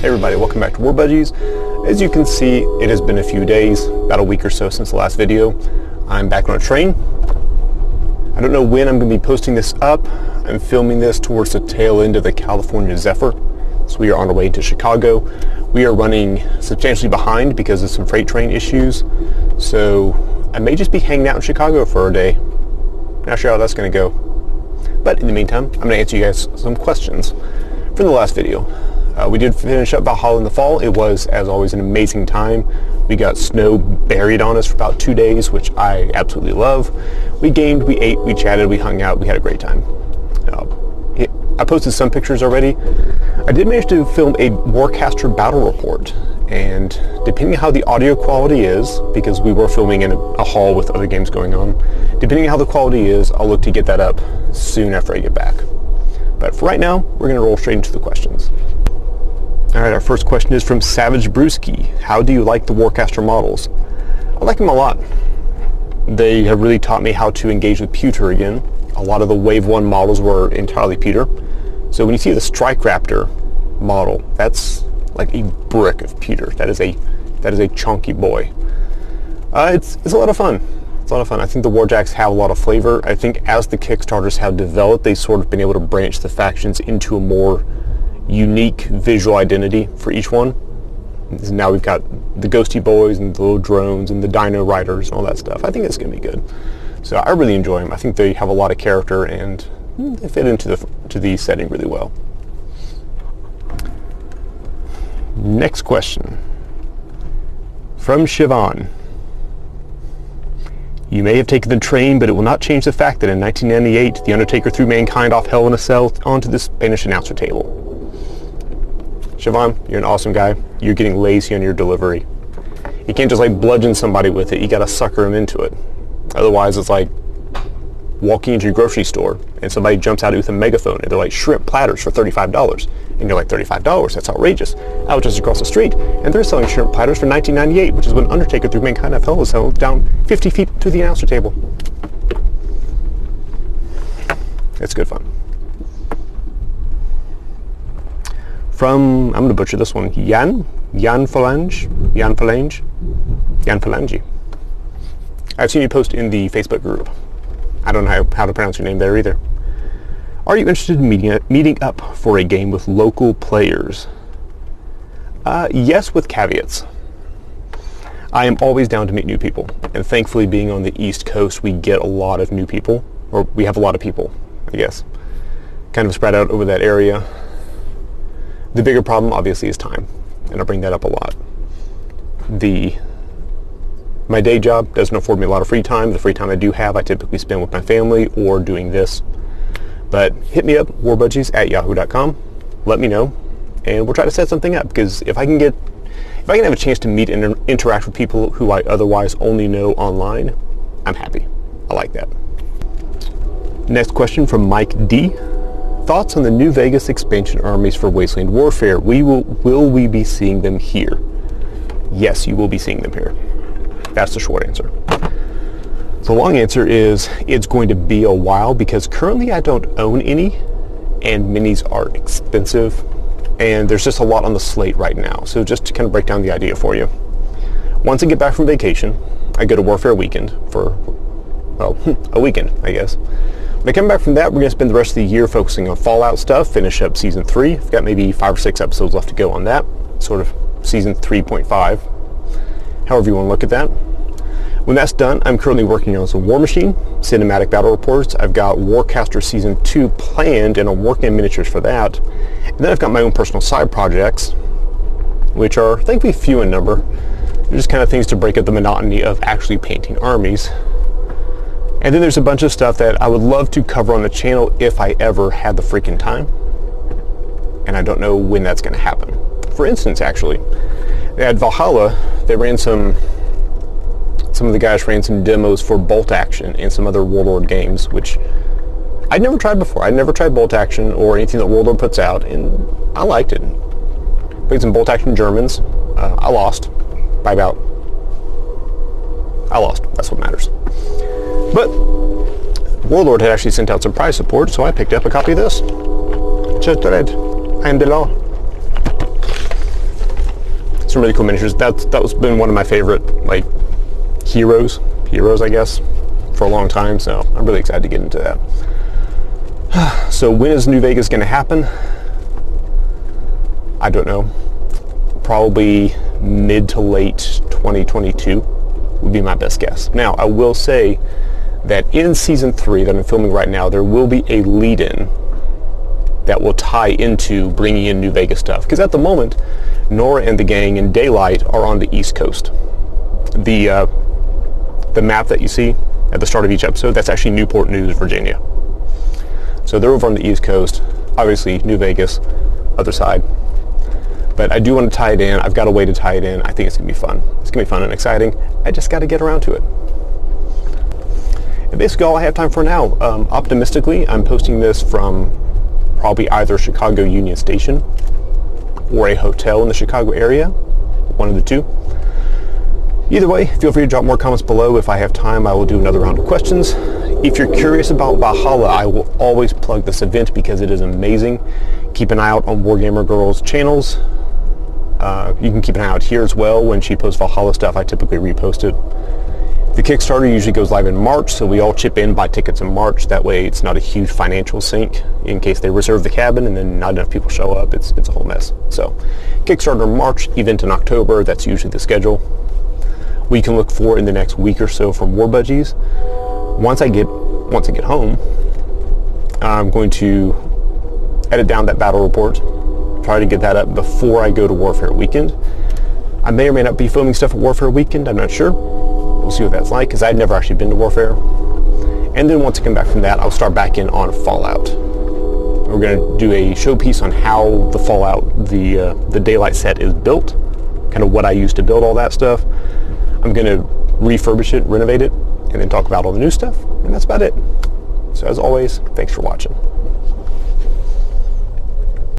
Hey everybody, welcome back to War Budgies. As you can see, it has been a few days, about a week or so since the last video. I'm back on a train. I don't know when I'm going to be posting this up. I'm filming this towards the tail end of the California Zephyr. So we are on our way to Chicago. We are running substantially behind because of some freight train issues. So I may just be hanging out in Chicago for a day. Not sure how that's going to go. But in the meantime, I'm going to answer you guys some questions from the last video. We did finish up Valhalla in the fall. It was, as always, an amazing time. We got snow buried on us for about 2 days, which I absolutely love. We gamed, we ate, we chatted, we hung out, we had a great time. I posted some pictures already. I did manage to film a Warcaster battle report, and depending on how the audio quality is, because we were filming in a hall with other games going on, depending on how the quality is, I'll look to get that up soon after I get back. But for right now, we're going to roll straight into the questions. Alright, our first question is from Savage Brewski. How do you like the Warcaster models? I like them a lot. They have really taught me how to engage with pewter again. A lot of the Wave 1 models were entirely pewter. So when you see the Strike Raptor model, that's like a brick of pewter. That is a chunky boy. It's a lot of fun. It's a lot of fun. I think the Warjacks have a lot of flavor. I think as the Kickstarters have developed, they've sort of been able to branch the factions into a more unique visual identity for each one. Now we've got the ghosty boys and the little drones and the dino riders and all that stuff. I think it's going to be good. So I really enjoy them. I think they have a lot of character and they fit into the setting really well. Next question from Siobhan. You may have taken the train, but it will not change the fact that in 1998, The Undertaker threw mankind off Hell in a Cell onto the Spanish announcer table. Siobhan, you're an awesome guy. You're getting lazy on your delivery. You can't just like bludgeon somebody with it. You gotta sucker them into it. Otherwise, it's like walking into your grocery store and somebody jumps out with a megaphone and they're like, shrimp platters for $35. And you're like, $35? That's outrageous. I was just across the street and they're selling shrimp platters for $19.98, which is when Undertaker threw mankind off Hell in a Cell down 50 feet to the announcer table. It's good fun. From, I'm going to butcher this one, Jan Phalange. I've seen you post in the Facebook group. I don't know how to pronounce your name there either. Are you interested in meeting up for a game with local players? Yes, with caveats. I am always down to meet new people, and thankfully being on the East Coast, we get a lot of new people, or we have a lot of people, I guess, kind of spread out over that area. The bigger problem, obviously, is time, and I bring that up a lot. My day job doesn't afford me a lot of free time. The free time I do have, I typically spend with my family or doing this. But hit me up, warbudgies@yahoo.com. Let me know, and we'll try to set something up. Because if I can have a chance to meet and interact with people who I otherwise only know online, I'm happy. I like that. Next question from Mike D. Thoughts on the New Vegas expansion armies for Wasteland Warfare? Will we be seeing them here? Yes, you will be seeing them here. That's the short answer. The long answer is it's going to be a while because currently I don't own any and minis are expensive and there's just a lot on the slate right now. So just to kind of break down the idea for you. Once I get back from vacation, I go to Warfare Weekend for, well, a weekend, I guess. When I come back from that, we're going to spend the rest of the year focusing on Fallout stuff, finish up Season 3. I've got maybe 5 or 6 episodes left to go on that, sort of Season 3.5, however you want to look at that. When that's done, I'm currently working on some War Machine, cinematic battle reports. I've got Warcaster Season 2 planned, and I'm working on miniatures for that. And then I've got my own personal side projects, which are, thankfully, few in number. They're just kind of things to break up the monotony of actually painting armies. And then there's a bunch of stuff that I would love to cover on the channel if I ever had the freaking time. And I don't know when that's going to happen. For instance, actually, at Valhalla, they ran some of the guys ran some demos for Bolt Action and some other Warlord games, which I'd never tried before. I'd never tried Bolt Action or anything that Warlord puts out, and I liked it. Played some Bolt Action Germans. I lost by about... I lost. That's what matters. But Warlord had actually sent out some prize support, so I picked up a copy of this. Just read. I am the law. some really cool miniatures. That's been one of my favorite like heroes, I guess, for a long time. So I'm really excited to get into that. So when is New Vegas going to happen? I don't know. Probably mid to late 2022 would be my best guess. Now, I will say that in season 3 that I'm filming right now, there will be a lead-in that will tie into bringing in New Vegas stuff. Because at the moment, Nora and the gang and Daylight are on the East Coast. The map that you see at the start of each episode, that's actually Newport News, Virginia. So they're over on the East Coast. Obviously, New Vegas, other side. But I do want to tie it in. I've got a way to tie it in. I think it's going to be fun. It's going to be fun and exciting. I just got to get around to it. And basically all I have time for now. Optimistically, I'm posting this from probably either Chicago Union Station or a hotel in the Chicago area. One of the two. Either way, feel free to drop more comments below. If I have time, I will do another round of questions. If you're curious about Valhalla, I will always plug this event because it is amazing. Keep an eye out on Wargamer Girl's channels. You can keep an eye out here as well. When she posts Valhalla stuff, I typically repost it. The Kickstarter usually goes live in March, so we all chip in, buy tickets in March. That way it's not a huge financial sink in case they reserve the cabin and then not enough people show up. It's a whole mess. So Kickstarter in March, event in October. That's usually the schedule. We can look for in the next week or so from War Budgies. Once I get home, I'm going to edit down that battle report, try to get that up before I go to Warfare Weekend. I may or may not be filming stuff at Warfare Weekend, I'm not sure. We'll see what that's like, because I've never actually been to Warfare. And then once I come back from that, I'll start back in on Fallout. We're going to do a showpiece on how the Fallout, the Daylight set is built, kind of what I used to build all that stuff. I'm going to refurbish it, renovate it, and then talk about all the new stuff. And that's about it. So as always, thanks for watching.